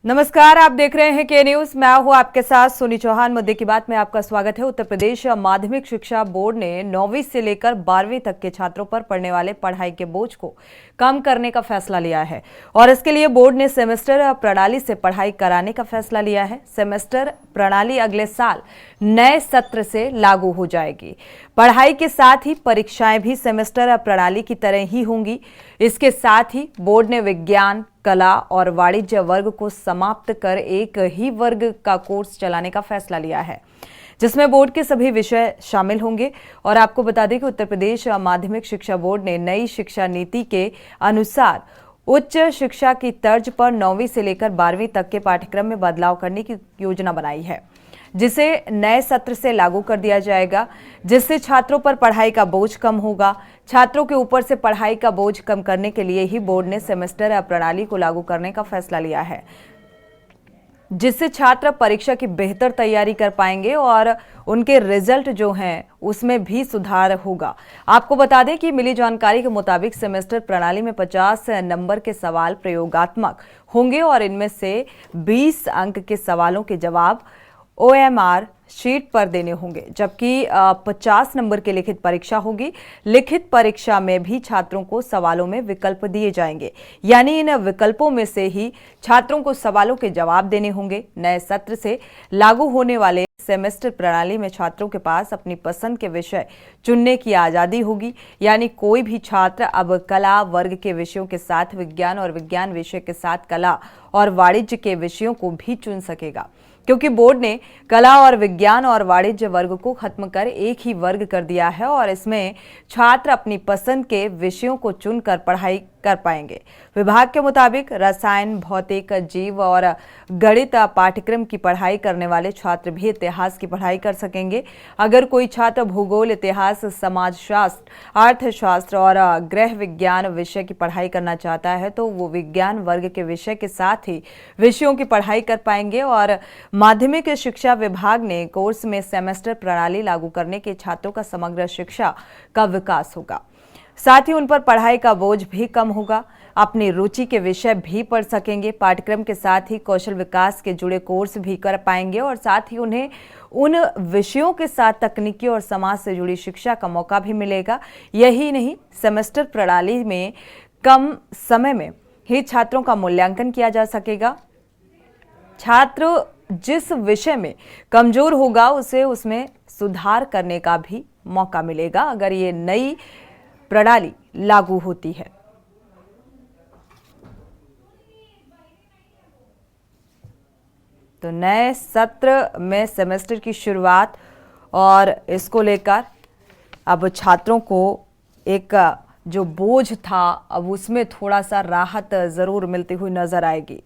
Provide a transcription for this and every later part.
नमस्कार, आप देख रहे हैं के न्यूज। मैं हूं आपके साथ सोनी चौहान। मुद्दे की बात में आपका स्वागत है। उत्तर प्रदेश माध्यमिक शिक्षा बोर्ड ने 9वीं से लेकर 12वीं तक के छात्रों पर पड़ने वाले पढ़ाई के बोझ को कम करने का फैसला लिया है और इसके लिए बोर्ड ने सेमेस्टर प्रणाली से पढ़ाई कराने का फैसला लिया है। सेमेस्टर प्रणाली अगले साल नए सत्र से लागू हो जाएगी। पढ़ाई के साथ ही परीक्षाएं भी सेमेस्टर प्रणाली की तरह ही होंगी। इसके साथ ही बोर्ड ने विज्ञान, कला और वाणिज्य वर्ग को समाप्त कर एक ही वर्ग का कोर्स चलाने का फैसला लिया है, जिसमें बोर्ड के सभी विषय शामिल होंगे। और आपको बता दें कि उत्तर प्रदेश माध्यमिक शिक्षा बोर्ड ने नई शिक्षा नीति के अनुसार उच्च शिक्षा की तर्ज पर 9वीं से लेकर 12वीं तक के पाठ्यक्रम में बदलाव करने की योजना बनाई है, जिसे नए सत्र से लागू कर दिया जाएगा, जिससे छात्रों पर पढ़ाई का बोझ कम होगा। छात्रों के ऊपर से पढ़ाई का बोझ कम करने के लिए ही बोर्ड ने सेमेस्टर प्रणाली को लागू करने का फैसला लिया है, जिससे छात्र परीक्षा की बेहतर तैयारी कर पाएंगे और उनके रिजल्ट जो हैं उसमें भी सुधार होगा। आपको बता दें कि मिली जानकारी के मुताबिक सेमेस्टर प्रणाली में 50 नंबर के सवाल प्रयोगात्मक होंगे और इनमें से 20 अंक के सवालों के जवाब OMR शीट पर देने होंगे, जबकि 50 नंबर की लिखित परीक्षा होगी। लिखित परीक्षा में भी छात्रों को सवालों में विकल्प दिए जाएंगे, यानी इन विकल्पों में से ही छात्रों को सवालों के जवाब देने होंगे। नए सत्र से लागू होने वाले सेमेस्टर प्रणाली में छात्रों के पास अपनी पसंद के विषय चुनने की आजादी होगी, यानी कोई भी छात्र अब कला वर्ग के विषयों के साथ विज्ञान और विज्ञान विषय के साथ कला और वाणिज्य के विषयों को भी चुन सकेगा, क्योंकि बोर्ड ने कला और विज्ञान और वाणिज्य वर्ग को खत्म कर एक ही वर्ग कर दिया है और इसमें छात्र अपनी पसंद के विषयों को चुनकर पढ़ाई कर पाएंगे। विभाग के मुताबिक रसायन, भौतिक, जीव और गणित पाठ्यक्रम की पढ़ाई करने वाले छात्र भी इतिहास की पढ़ाई कर सकेंगे। अगर कोई छात्र भूगोल, इतिहास, समाजशास्त्र, अर्थशास्त्र और गृह विज्ञान विषय की पढ़ाई करना चाहता है तो वो विज्ञान वर्ग के विषय के साथ ही विषयों की पढ़ाई कर पाएंगे। और माध्यमिक शिक्षा विभाग ने कोर्स में सेमेस्टर प्रणाली लागू करने के छात्रों का समग्र शिक्षा का विकास होगा, साथ ही उन पर पढ़ाई का बोझ भी कम होगा। अपनी रुचि के विषय भी पढ़ सकेंगे। पाठ्यक्रम के साथ ही कौशल विकास के जुड़े कोर्स भी कर पाएंगे और साथ ही उन्हें उन विषयों के साथ तकनीकी और समाज से जुड़ी शिक्षा का मौका भी मिलेगा। यही नहीं, सेमेस्टर प्रणाली में कम समय में ही छात्रों का मूल्यांकन किया जा सकेगा। छात्र जिस विषय में कमजोर होगा उसे उसमें सुधार करने का भी मौका मिलेगा, अगर ये नई प्रणाली लागू होती है। तो नए सत्र में सेमेस्टर की शुरुआत और इसको लेकर अब छात्रों को एक जो बोझ था अब उसमें थोड़ा सा राहत जरूर मिलती हुई नजर आएगी।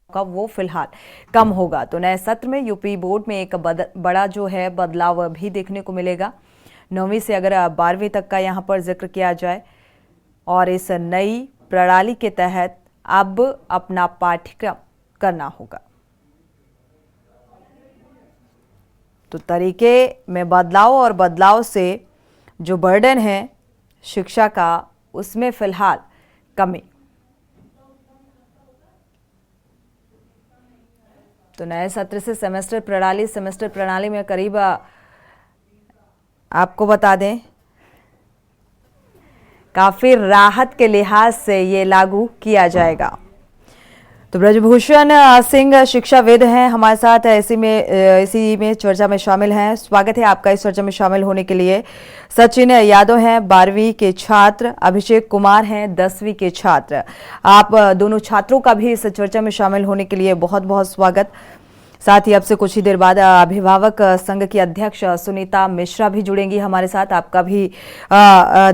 का वो फिलहाल कम होगा। तो नए सत्र में यूपी बोर्ड में एक बड़ा जो है बदलाव भी देखने को मिलेगा। 9वीं से अगर 12वीं तक का यहाँ पर जिक्र किया जाए और इस नई प्रणाली के तहत अब अपना पाठ्यक्रम करना होगा, तो तरीके में बदलाव और बदलाव से जो बर्डन है शिक्षा का उसमें फिलहाल कमी। तो नए सत्र से सेमेस्टर प्रणाली में करीब आपको बता दें काफी राहत के लिहाज से ये लागू किया जाएगा। तो ब्रजभूषण सिंह शिक्षाविद हैं हमारे साथ, इसी में चर्चा में शामिल हैं। स्वागत है आपका इस चर्चा में शामिल होने के लिए। सचिन यादव हैं 12वीं के छात्र, अभिषेक कुमार हैं 10वीं के छात्र। आप दोनों छात्रों का भी इस चर्चा में शामिल होने के लिए बहुत बहुत स्वागत। साथ ही अब से कुछ ही देर बाद अभिभावक संघ की अध्यक्ष सुनीता मिश्रा भी जुड़ेंगी हमारे साथ, आपका भी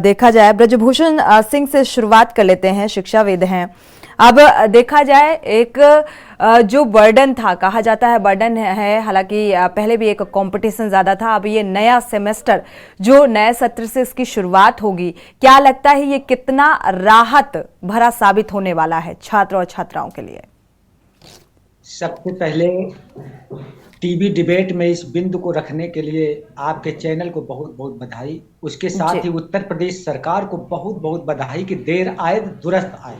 देखा जाए। ब्रजभूषण सिंह से शुरुआत कर लेते हैं, शिक्षाविद हैं। अब देखा जाए एक जो बर्डन था, कहा जाता है बर्डन है, हालांकि पहले भी एक कंपटीशन ज्यादा था, अब ये नया सेमेस्टर जो नए सत्र से इसकी शुरुआत होगी, क्या लगता है ये कितना राहत भरा साबित होने वाला है छात्र और छात्राओं के लिए? सबसे पहले टीवी डिबेट में इस बिंदु को रखने के लिए आपके चैनल को बहुत बहुत बधाई। उसके साथ ही उत्तर प्रदेश सरकार को बहुत बहुत बधाई कि देर आए दुरुस्त आए,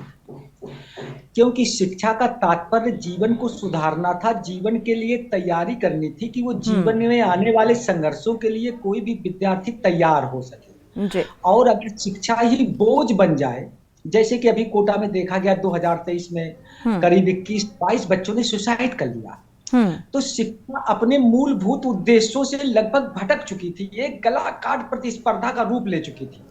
क्योंकि शिक्षा का तात्पर्य जीवन को सुधारना था, जीवन के लिए तैयारी करनी थी कि वो जीवन में आने वाले संघर्षों के लिए कोई भी विद्यार्थी तैयार हो सके। और अगर शिक्षा ही बोझ बन जाए, जैसे कि अभी कोटा में देखा गया 2023 में करीब 21-22 बच्चों ने सुसाइड कर लिया, तो शिक्षा अपने मूलभूत उद्देश्यों से लगभग भटक चुकी थी, एक गला काट प्रतिस्पर्धा का रूप ले चुकी थी।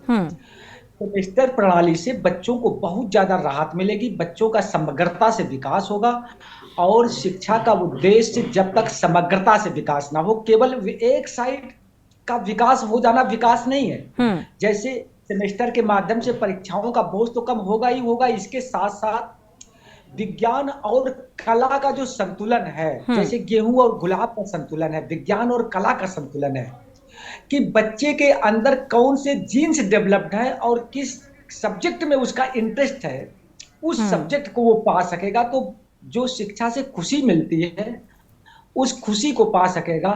सेमेस्टर प्रणाली से बच्चों को बहुत ज्यादा राहत मिलेगी, बच्चों का समग्रता से विकास होगा। और शिक्षा का उद्देश्य जब तक समग्रता से विकास ना हो, केवल एक साइड का विकास हो जाना विकास नहीं है। जैसे सेमेस्टर के माध्यम से परीक्षाओं का बोझ तो कम होगा ही होगा, इसके साथ साथ विज्ञान और कला का जो संतुलन है, जैसे गेहूं और गुलाब का संतुलन है, विज्ञान और कला का संतुलन है कि बच्चे के अंदर कौन से जीन्स डेवलप्ड है और किस सब्जेक्ट में उसका इंटरेस्ट है, उस सब्जेक्ट को वो पा सकेगा। तो जो शिक्षा से खुशी मिलती है उस खुशी को पा सकेगा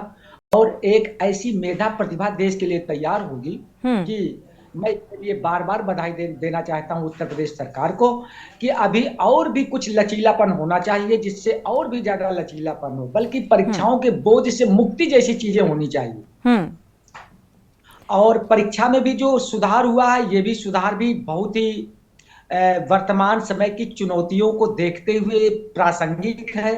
और एक ऐसी मेधा प्रतिभा देश के लिए तैयार होगी कि मैं इसके लिए बार बार बधाई देना चाहता हूं उत्तर प्रदेश सरकार को कि अभी और भी कुछ लचीलापन होना चाहिए, जिससे और भी ज्यादा लचीलापन हो, बल्कि परीक्षाओं के बोझ से मुक्ति जैसी चीजें होनी चाहिए। और परीक्षा में भी जो सुधार हुआ है, ये भी सुधार भी बहुत ही वर्तमान समय की चुनौतियों को देखते हुए प्रासंगिक है।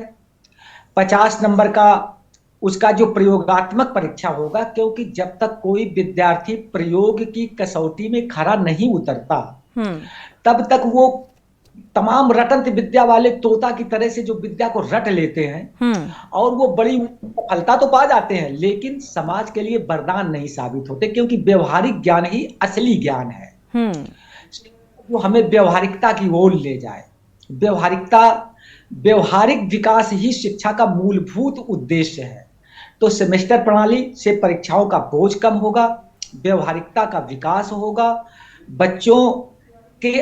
50 नंबर का उसका जो प्रयोगात्मक परीक्षा होगा, क्योंकि जब तक कोई विद्यार्थी प्रयोग की कसौटी में खरा नहीं उतरता तब तक वो तमाम रटंत विद्या वाले तोता की तरह से जो विद्या को रट लेते हैं और वो बड़ी सफलता तो पा जाते हैं, लेकिन समाज के लिए वरदान नहीं साबित होते, क्योंकि व्यवहारिक ज्ञान ही असली ज्ञान है जो हमें व्यवहारिकता की ओर ले जाए। व्यवहारिक विकास ही शिक्षा का मूलभूत उद्देश्य है। तो सेमेस्टर प्रणाली से परीक्षाओं का बोझ कम होगा, व्यवहारिकता का विकास होगा, बच्चों के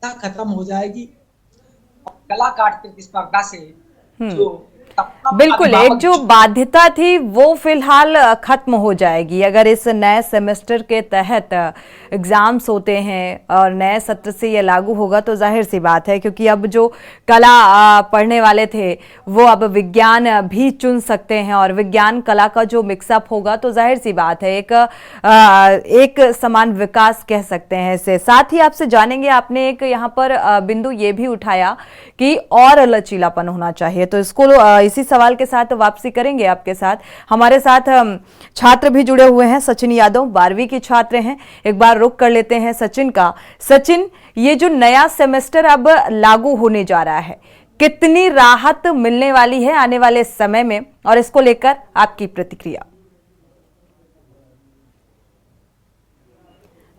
खत्म हो जाएगी और कला काट प्रतिस्पर्धा से जो बिल्कुल एक जो बाध्यता थी वो फिलहाल खत्म हो जाएगी अगर इस नए सेमेस्टर के तहत एग्जाम्स होते हैं और नए सत्र से ये लागू होगा तो जाहिर सी बात है, क्योंकि अब जो कला पढ़ने वाले थे वो अब विज्ञान भी चुन सकते हैं और विज्ञान कला का जो मिक्सअप होगा तो जाहिर सी बात है एक समान विकास कह सकते हैं इसे। साथ ही आपसे जानेंगे, आपने एक यहाँ पर बिंदु ये भी उठाया कि और लचीलापन होना चाहिए, तो इसको इसी सवाल के साथ वापसी करेंगे आपके साथ। हमारे साथ छात्र भी जुड़े हुए हैं, सचिन यादव 12वीं के छात्र हैं, एक बार रुक कर लेते हैं सचिन का। सचिन, ये जो नया सेमेस्टर अब लागू होने जा रहा है, कितनी राहत मिलने वाली है आने वाले समय में, और इसको लेकर आपकी प्रतिक्रिया?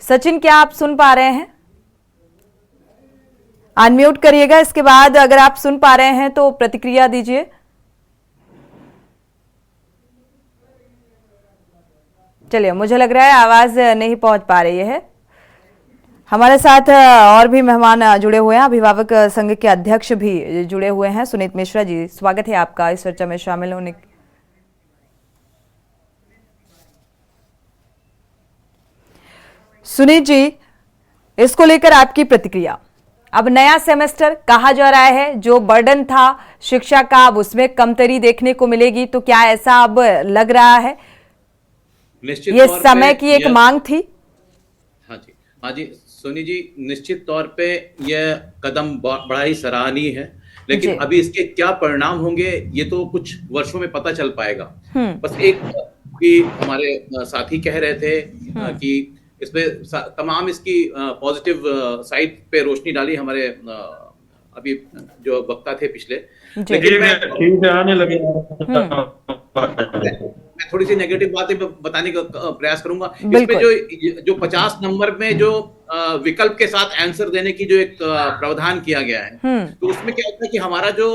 सचिन, क्या आप सुन पा रहे हैं? अनम्यूट करिएगा, इसके बाद अगर आप सुन पा रहे हैं तो प्रतिक्रिया दीजिए। चलिए, मुझे लग रहा है आवाज नहीं पहुंच पा रही है। हमारे साथ और भी मेहमान जुड़े हुए हैं, अभिभावक संघ के अध्यक्ष भी जुड़े हुए हैं। सुनीत मिश्रा जी, स्वागत है आपका इस चर्चा में शामिल होने। सुनीत जी, इसको लेकर आपकी प्रतिक्रिया? अब नया सेमेस्टर कहा जा रहा है, जो बर्डन था शिक्षा का अब उसमें कमतरी देखने को मिलेगी, तो क्या ऐसा अब लग रहा है? निश्चित ये समय की एक मांग थी। हाँ जी सोनी जी, निश्चित तौर पे यह कदम बड़ा ही सराहनीय है, लेकिन अभी इसके क्या परिणाम होंगे ये तो कुछ वर्षों में पता चल पाएगा। बस एक कि हमारे साथी कह रहे थे कि इसमें तमाम इसकी पॉजिटिव साइड पे रोशनी डाली हमारे अभी जो वक्ता थे पिछले, लेकिन मैं थोड़ी सी नेगेटिव बातें बताने का प्रयास करूंगा। इसमें जो 50 नंबर में जो विकल्प के साथ आंसर देने की जो एक प्रावधान किया गया है, तो उसमें क्या होता है कि हमारा जो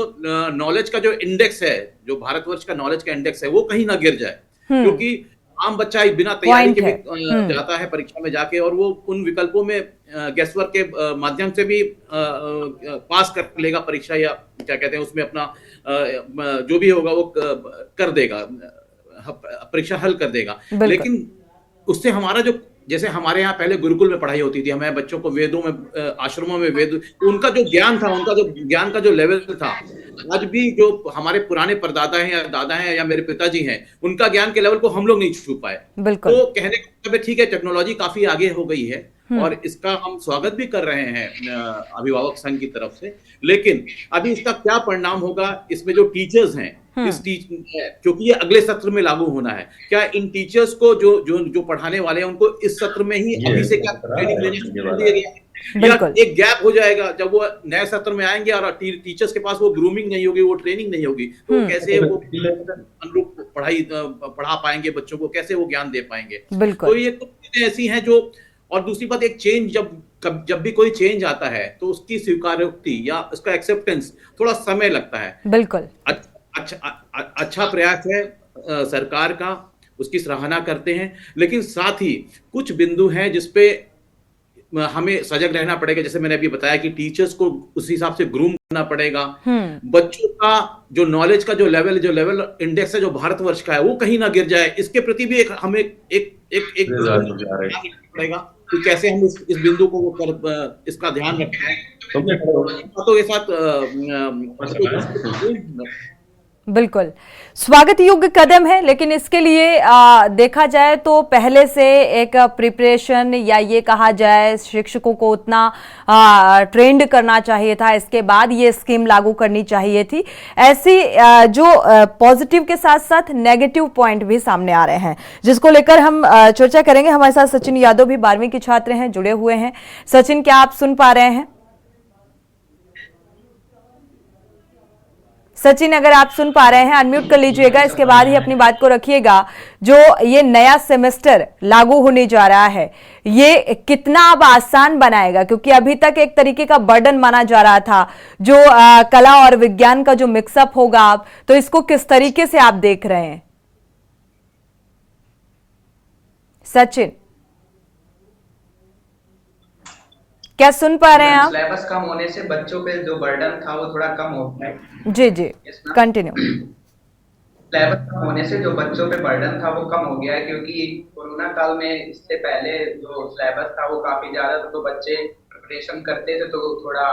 नॉलेज का जो इंडेक्स है, जो भारतवर्ष का नॉलेज का इंडेक्स है, वो कहीं ना गिर जाए, क्योंकि आम बच्चा बिना तैयारी के भी जाता है परीक्षा में जाके, और वो उन विकल्पों में गेसवर्क के माध्यम से भी पास कर लेगा परीक्षा, या क्या कहते हैं उसमें अपना जो भी होगा वो कर देगा, परीक्षा हल कर देगा। लेकिन उससे हमारा जो, जैसे हमारे यहाँ पहले गुरुकुल में पढ़ाई होती थी, हमें बच्चों को वेदों में, आश्रमों में वेद, तो उनका जो ज्ञान था, उनका जो ज्ञान का जो लेवल था, आज भी जो हमारे पुराने परदादा हैं या दादा हैं या मेरे पिताजी हैं, उनका ज्ञान के लेवल को हम लोग नहीं छू पाए। तो कहने का मतलब ठीक है, टेक्नोलॉजी काफी आगे हो गई है और इसका हम स्वागत भी कर रहे हैं अभिभावक संघ की तरफ से, लेकिन अभी इसका क्या परिणाम होगा, इसमें जो टीचर्स हैं, क्योंकि ये अगले सत्र में लागू होना है, क्या इन टीचर्स को जो पढ़ाने वाले हैं उनको इस सत्र में ही अभी से क्या ट्रेनिंग लेने दिया गया है, या एक गैप हो जाएगा जब वो नए सत्र में आएंगे और टीचर्स के पास वो ग्रूमिंग नहीं होगी, वो ट्रेनिंग नहीं होगी, तो कैसे वो अनुरूप पढ़ा पाएंगे बच्चों को, कैसे वो ज्ञान दे पाएंगे। तो ये कुछ चीजें ऐसी हैं जो, और दूसरी बात, एक चेंज जब भी कोई चेंज आता है तो उसकी स्वीकारोक्ति या उसका एक्सेप्टेंस थोड़ा समय लगता है। बिल्कुल अच्छा प्रयास है सरकार का, उसकी सराहना करते हैं, लेकिन साथ ही कुछ बिंदु हैं जिसपे हमें सजग रहना पड़ेगा। जैसे मैंने अभी बताया कि टीचर्स को उस हिसाब से ग्रूम करना पड़ेगा, बच्चों का जो नॉलेज का जो लेवल इंडेक्स है जो भारतवर्ष का है, वो कहीं ना गिर जाए, इसके प्रति भी हमें एक पड़ेगा कि कैसे हम इस बिंदु को इसका ध्यान रखते हैं। तो ये साथ बिल्कुल स्वागत योग्य कदम है, लेकिन इसके लिए देखा जाए तो पहले से एक प्रिपरेशन, या ये कहा जाए शिक्षकों को उतना ट्रेंड करना चाहिए था, इसके बाद ये स्कीम लागू करनी चाहिए थी। ऐसी जो पॉजिटिव के साथ साथ नेगेटिव पॉइंट भी सामने आ रहे हैं, जिसको लेकर हम चर्चा करेंगे। हमारे साथ सचिन यादव भी 12वीं के छात्र हैं, जुड़े हुए हैं। सचिन, क्या आप सुन पा रहे हैं? सचिन, अगर आप सुन पा रहे हैं अनम्यूट कर लीजिएगा, इसके बाद ही अपनी बात को रखिएगा। जो ये नया सेमेस्टर लागू होने जा रहा है, ये कितना अब आसान बनाएगा? क्योंकि अभी तक एक तरीके का बर्डन माना जा रहा था, जो कला और विज्ञान का जो मिक्सअप होगा अब, तो इसको किस तरीके से आप देख रहे हैं? सचिन, क्या सुन पा रहे हैं आप? सिलेबस कम होने से बच्चों पे जो बर्डन था वो थोड़ा कम हो गया है। जी कंटिन्यू। सिलेबस कम होने से जो बच्चों पे बर्डन था वो कम हो गया है, क्योंकि कोरोना काल में इससे पहले जो सिलेबस था वो काफी ज्यादा था, तो बच्चे प्रिपरेशन करते थे तो थोड़ा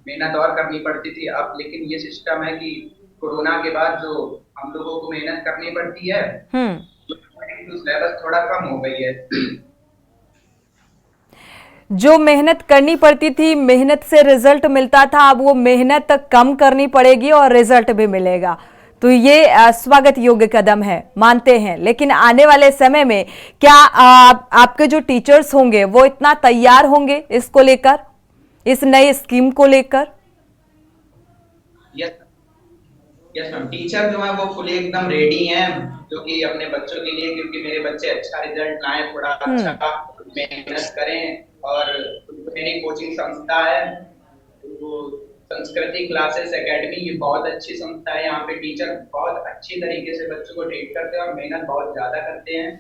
मेहनत और करनी पड़ती थी। अब लेकिन ये सिस्टम है कि कोरोना के बाद जो हम लोगों को मेहनत करनी पड़ती है, तो सिलेबस थोड़ा कम हो गई है। जो मेहनत करनी पड़ती थी, मेहनत से रिजल्ट मिलता था, अब वो मेहनत कम करनी पड़ेगी और रिजल्ट भी मिलेगा। तो ये स्वागत योग्य कदम है, मानते हैं। लेकिन आने वाले समय में क्या आपके जो टीचर्स होंगे वो इतना तैयार होंगे इसको लेकर, इस नई स्कीम को लेकर? यस मैम, टीचर जो है वो फुली एकदम रेडी हैं, क्योंकि अपने बच्चों के लिए, क्योंकि मेरे बच्चे अच्छा रिजल्ट लाएं, थोड़ा अच्छा मेहनत करें। और मेरी कोचिंग संस्था है वो संस्कृति क्लासेस एकेडमी, ये बहुत अच्छी संस्था है। यहाँ पे टीचर बहुत अच्छी तरीके से बच्चों को ट्रीट करते हैं और मेहनत बहुत ज्यादा करते हैं।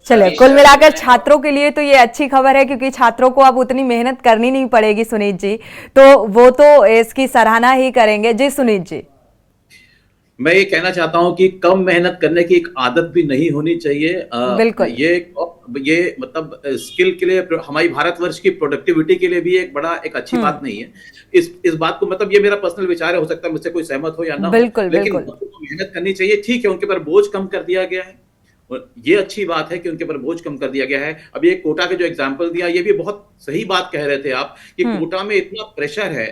चलिए, कुल मिलाकर छात्रों के लिए तो ये अच्छी खबर है, क्योंकि छात्रों को अब उतनी मेहनत करनी नहीं पड़ेगी। सुनीत जी, तो वो तो इसकी सराहना ही करेंगे। जी सुनीत जी। मैं ये कहना चाहता हूं कि कम मेहनत करने की एक आदत भी नहीं होनी चाहिए। बिल्कुल। ये मतलब स्किल के लिए, हमारी भारतवर्ष की प्रोडक्टिविटी के लिए भी एक अच्छी बात नहीं है। इस बात को, मतलब ये मेरा पर्सनल विचार है, हो सकता है मुझसे कोई सहमत हो या ना हो, लेकिन मेहनत करनी चाहिए। ठीक है, उनके ऊपर बोझ कम कर दिया गया है, ये अच्छी बात है कि उनके ऊपर बोझ कम कर दिया गया है। अभी एक कोटा के जो एग्जाम्पल दिया, ये भी बहुत सही बात कह रहे थे आप कि कोटा में इतना प्रेशर है,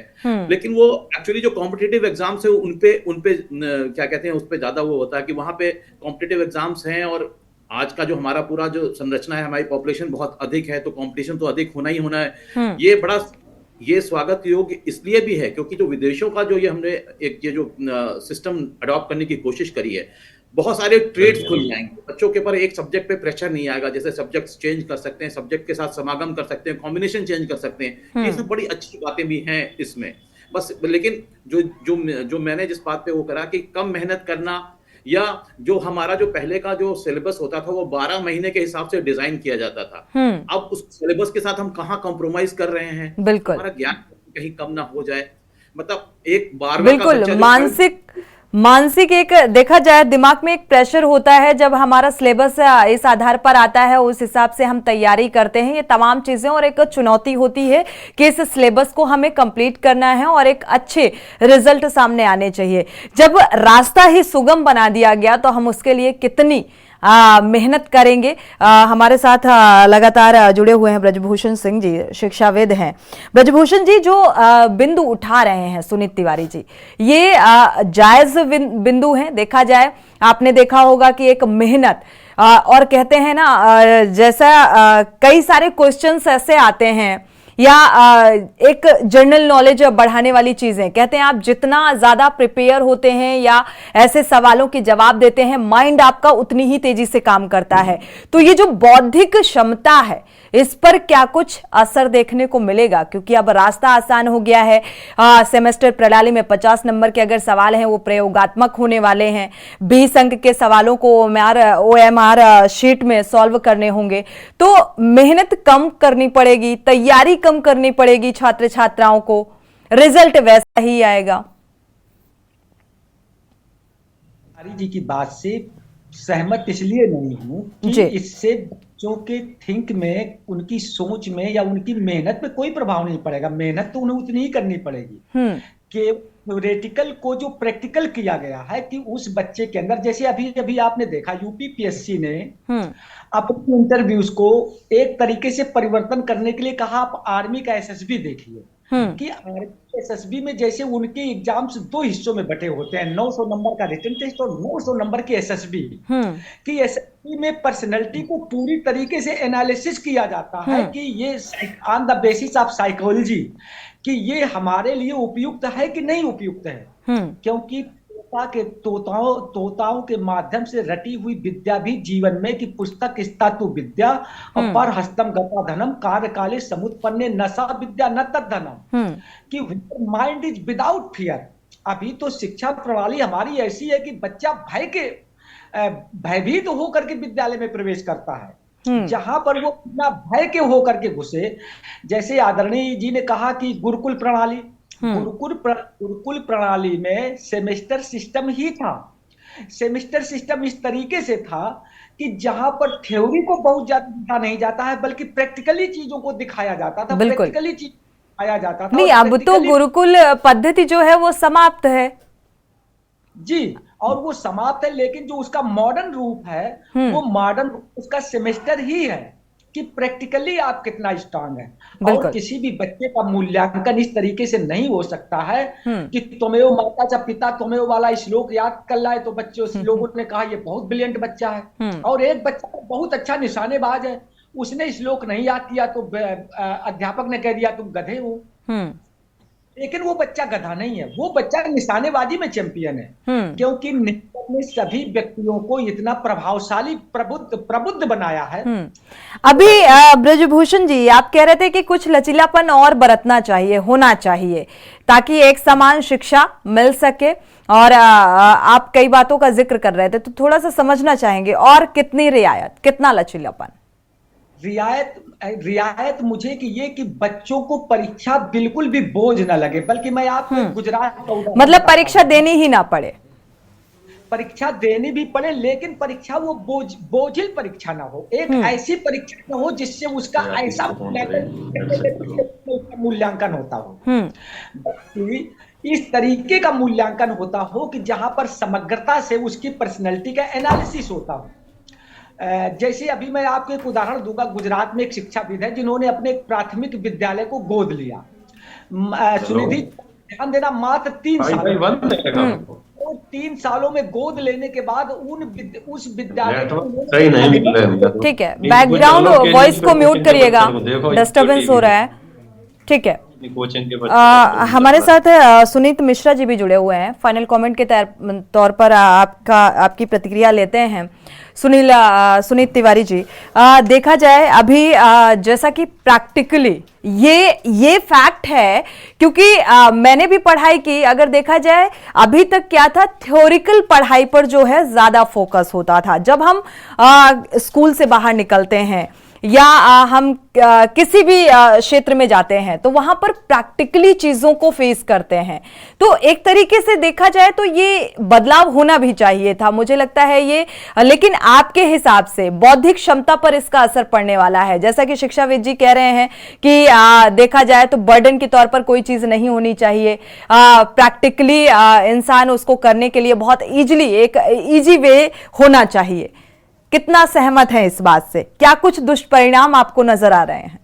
लेकिन वो एक्चुअली जो कॉम्पिटिटिव एग्जाम्स है उनपे क्या कहते हैं, उस पे ज्यादा वो होता है कि वहां पे कॉम्पिटिटिव एग्जाम्स हैं, और आज का जो हमारा पूरा जो संरचना है, हमारी पॉपुलेशन बहुत अधिक है, तो कॉम्पिटिशन तो अधिक होना ही होना है। ये स्वागत योग्य इसलिए भी है क्योंकि जो विदेशों का जो ये हमने ये जो सिस्टम अडॉप्ट करने की कोशिश करी है, बहुत सारे ट्रेड्स खुल जाएंगे, बच्चों के ऊपर एक सब्जेक्ट पे प्रेशर नहीं आएगा, जैसे सब्जेक्ट चेंज कर सकते हैं, सब्जेक्ट के साथ समागम कर सकते हैं, कॉम्बिनेशन चेंज कर सकते हैं, ये सब बड़ी अच्छी बातें भी हैं इसमें। बस लेकिन जो मैंने जिस बात पे वो करा कि कम मेहनत करना, या जो हमारा जो पहले का जो सिलेबस होता था वो 12 महीने के हिसाब से डिजाइन किया जाता था, अब उस सिलेबस के साथ हम कहाँ कॉम्प्रोमाइज कर रहे हैं, बिल्कुल हमारा ज्ञान कहीं कम ना हो जाए। मतलब एक बार बिल्कुल मानसिक एक देखा जाए दिमाग में एक प्रेशर होता है जब हमारा सिलेबस इस आधार पर आता है, उस हिसाब से हम तैयारी करते हैं, ये तमाम चीजें, और एक चुनौती होती है कि इस सिलेबस को हमें कंप्लीट करना है और एक अच्छे रिजल्ट सामने आने चाहिए। जब रास्ता ही सुगम बना दिया गया तो हम उसके लिए कितनी मेहनत करेंगे। हमारे साथ लगातार जुड़े हुए हैं ब्रजभूषण सिंह जी, शिक्षाविद हैं। ब्रजभूषण जी, जो बिंदु उठा रहे हैं सुनीत तिवारी जी, ये जायज बिंदु हैं देखा जाए। आपने देखा होगा कि एक मेहनत और कहते हैं ना, जैसा कई सारे क्वेश्चंस ऐसे आते हैं या एक जनरल नॉलेज बढ़ाने वाली चीजें, कहते हैं आप जितना ज्यादा प्रिपेयर होते हैं या ऐसे सवालों के जवाब देते हैं, माइंड आपका उतनी ही तेजी से काम करता है। तो ये जो बौद्धिक क्षमता है, इस पर क्या कुछ असर देखने को मिलेगा? क्योंकि अब रास्ता आसान हो गया है। सेमेस्टर प्रणाली में 50 नंबर के अगर सवाल हैं वो प्रयोगात्मक होने वाले हैं। 20 अंक के सवालों को OMR शीट में सॉल्व करने होंगे। तो मेहनत कम करनी पड़ेगी, तैयारी कम करनी पड़ेगी छात्र छात्राओं को, रिजल्ट वैसा ही आएगा। जी की बात से सहमत इसलिए नहीं हूं कि इससे बच्चों के थिंक में, उनकी सोच में या उनकी मेहनत में कोई प्रभाव नहीं पड़ेगा। मेहनत तो उन्हें उतनी ही करनी पड़ेगी कि थ्योरेटिकल को जो प्रैक्टिकल किया गया है कि उस बच्चे के अंदर, जैसे अभी आपने देखा UPPSC ने अपने इंटरव्यूज को एक तरीके से परिवर्तन करने के लिए कहा। आप आर्मी का SSB देखिए कि आर्मी SSB में जैसे उनके एग्जाम्स 2 हिस्सों में बटे होते हैं, 900 नंबर का रिटन टेस्ट और 900 नंबर की SSB। कि SSB में पर्सनैलिटी को पूरी तरीके से एनालिसिस किया जाता है कि ये on the basis of psychology कि ये हमारे लिए उपयुक्त है कि नहीं उपयुक्त है। क्योंकि तोताओं के माध्यम से रटी हुई विद्या भी जीवन में कि पुस्तक स्थातु विद्या और पर हस्तम गता धनम कार्यकाले समुत्पन्ने नशा विद्या न तद्धनम, कि माइंड इज विदाउट फियर। अभी तो शिक्षा प्रणाली हमारी ऐसी है कि बच्चा भयभीत होकर के विद्यालय में प्रवेश करता है, जहां पर वो बिना भय के होकर के घुसे। जैसे आदरणीय जी ने कहा कि गुरुकुल प्रणाली में सेमेस्टर सिस्टम ही था। सेमेस्टर सिस्टम इस तरीके से था कि जहां पर थ्योरी को बहुत ज्यादा दिखाया नहीं जाता है, बल्कि प्रैक्टिकली चीजों को दिखाया जाता था, प्रैक्टिकली चीज दिखाया जाता था। नहीं, अब तो गुरुकुल पद्धति जो है वो समाप्त है जी, और वो समाप्त है, लेकिन जो उसका मॉडर्न रूप है वो मॉडर्न उसका सेमेस्टर ही है कि प्रैक्टिकली आप कितना स्ट्रांग है। और किसी भी बच्चे का मूल्यांकन इस तरीके से नहीं हो सकता है कि तुम्हें माता चा पिता तुम्हें वाला श्लोक याद कर लाए तो बच्चे उस लोगों ने कहा ये बहुत ब्रिलियंट बच्चा है। और एक बच्चा बहुत अच्छा निशानेबाज है, उसने श्लोक नहीं याद किया तो अध्यापक ने कह दिया तुम गधे हो। लेकिन वो बच्चा गधा नहीं है, वो बच्चा निशानेबाजी में चैंपियन है, क्योंकि ने सभी व्यक्तियों को इतना प्रभावशाली प्रबुद्ध बनाया है। अभी ब्रजभूषण जी, आप कह रहे थे कि कुछ लचीलापन और बरतना चाहिए, होना चाहिए, ताकि एक समान शिक्षा मिल सके। और आप कई बातों का जिक्र कर रहे थे, तो थोड़ा सा समझना चाहेंगे और कितनी रियायत, कितना लचीलापन? रियायत मुझे कि ये कि बच्चों को परीक्षा बिल्कुल भी बोझ ना लगे, बल्कि मैं आपको गुजरात का मतलब परीक्षा देनी ही ना पड़े, परीक्षा देनी भी पड़े, लेकिन परीक्षा वो बोझिल परीक्षा ना हो। एक ऐसी परीक्षा ना हो जिससे उसका ऐसा मूल्यांकन होता हो, इस तरीके का मूल्यांकन होता हो कि जहां पर समग्रता से उसकी पर्सनैलिटी का एनालिसिस होता हो। जैसे अभी मैं आपको एक उदाहरण दूंगा। गुजरात में एक शिक्षाविद है जिन्होंने अपने प्राथमिक विद्यालय को गोद लिया। सुनिधि, ध्यान देना, मात्र 3 साल, 3 सालों में गोद लेने के बाद उस विद्यालय को, ठीक है, बैकग्राउंड वॉइस को म्यूट करिएगा, डिस्टर्बेंस हो रहा है। ठीक है। कोचिंग के बच्चे हमारे साथ सुनीत मिश्रा जी भी जुड़े हुए हैं। फाइनल कमेंट के तौर पर आपकी प्रतिक्रिया लेते हैं। सुनीत तिवारी जी, देखा जाए अभी जैसा कि प्रैक्टिकली ये फैक्ट है, क्योंकि मैंने भी पढ़ाई की, अगर देखा जाए अभी तक क्या था, थ्योरिकल पढ़ाई पर जो है ज्यादा फोकस होता था। जब हम स्कूल से बाहर निकलते हैं या हम किसी भी क्षेत्र में जाते हैं तो वहां पर प्रैक्टिकली चीजों को फेस करते हैं। तो एक तरीके से देखा जाए तो ये बदलाव होना भी चाहिए था, मुझे लगता है ये। लेकिन आपके हिसाब से बौद्धिक क्षमता पर इसका असर पड़ने वाला है, जैसा कि शिक्षाविद जी कह रहे हैं कि देखा जाए तो बर्डन के तौर पर कोई चीज नहीं होनी चाहिए, प्रैक्टिकली इंसान उसको करने के लिए बहुत इजीली एक इजी वे होना चाहिए। कितना सहमत है इस बात से? क्या कुछ दुष्परिणाम आपको नजर आ रहे हैं?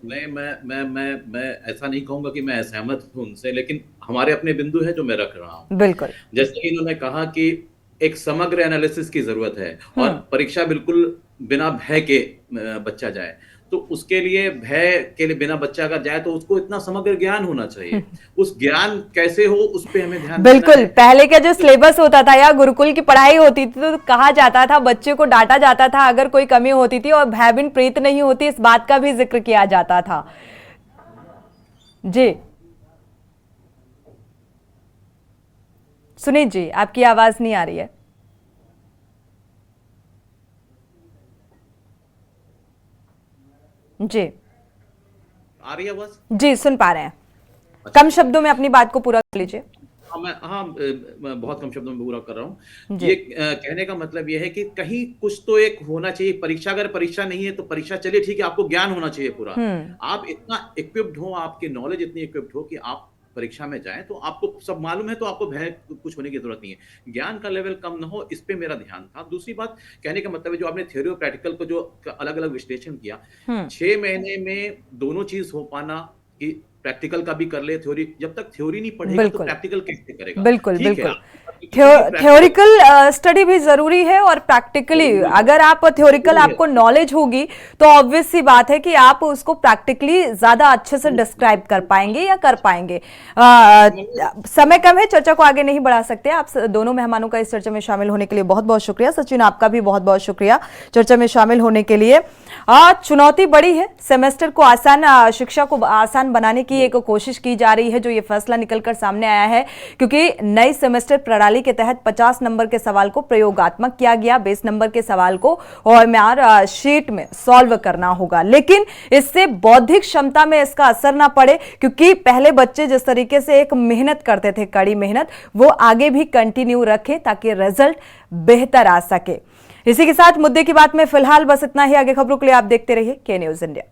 नहीं, मैं ऐसा नहीं कहूंगा कि मैं असहमत हूं उनसे, लेकिन हमारे अपने बिंदु है जो मैं रख रहा हूं। बिल्कुल, जैसे कि इन्होंने कहा कि एक समग्र एनालिसिस की जरूरत है और परीक्षा बिल्कुल बिना भय के बच्चा जाए, तो उसके लिए भय के लिए बिना बच्चा अगर जाए तो उसको इतना समग्र ज्ञान होना चाहिए। उस ज्ञान कैसे हो उस पे हमें ध्यान बिल्कुल। पहले का जो सिलेबस होता था या गुरुकुल की पढ़ाई होती थी तो कहा जाता था, बच्चे को डांटा जाता था अगर कोई कमी होती थी, और भय बिन प्रीत नहीं होती, इस बात का भी जिक्र किया जाता था। जी सुनीत जी, आपकी आवाज नहीं आ रही है। जी आ रही है आवाज? जी सुन पा रहे हैं। कम शब्दों में अपनी बात को पूरा कर लीजिए। मैं बहुत कम शब्दों में पूरा कर रहा हूँ। ये कहने का मतलब ये है कि कहीं कुछ तो एक होना चाहिए। परीक्षा अगर परीक्षा नहीं है तो परीक्षा चलिए ठीक है, आपको ज्ञान होना चाहिए पूरा। आप इतना इक्विप्ड हो, आपकी नॉलेज इतनी इक्विप्ड हो कि आप परीक्षा में जाएं तो आपको सब मालूम है, तो आपको भय कुछ होने की जरूरत नहीं है। ज्ञान का लेवल कम ना हो, इस पे मेरा ध्यान था। दूसरी बात कहने का मतलब है, जो आपने थ्योरी और प्रैक्टिकल को जो अलग अलग विश्लेषण किया, 6 महीने में दोनों चीज हो पाना, कि प्रैक्टिकल का भी कर ले, थ्योरी, जब तक थ्योरी नहीं पढ़ेगा तो प्रैक्टिकल कैसे करेगा? बिल्कुल बिल्कुल। थ्योरिकल स्टडी भी जरूरी है और प्रैक्टिकली, अगर आप थ्योरिकल आपको नॉलेज होगी तो ऑब्वियस सी बात है कि आप उसको प्रैक्टिकली ज्यादा अच्छे से डिस्क्राइब कर पाएंगे या कर पाएंगे। समय कम है, चर्चा को आगे नहीं बढ़ा सकते। आप दोनों मेहमानों का इस चर्चा में शामिल होने के लिए बहुत बहुत शुक्रिया। सचिन, आपका भी बहुत बहुत शुक्रिया चर्चा में शामिल होने के लिए। चुनौती बड़ी है, सेमेस्टर को आसान, शिक्षा को आसान बनाने की एक कोशिश की जा रही है, जो ये फैसला निकलकर सामने आया है, क्योंकि नई सेमेस्टर प्रणाली के तहत 50 नंबर के सवाल को प्रयोगात्मक किया गया, 20 नंबर के सवाल को और शीट में सॉल्व करना होगा। लेकिन इससे बौद्धिक क्षमता में इसका असर ना पड़े, क्योंकि पहले बच्चे जिस तरीके से एक मेहनत करते थे, कड़ी मेहनत, वो आगे भी कंटिन्यू रखें ताकि रिजल्ट बेहतर आ सके। इसी के साथ मुद्दे की बात में फिलहाल बस इतना ही। आगे खबरों के लिए आप देखते रहिए के न्यूज़ इंडिया।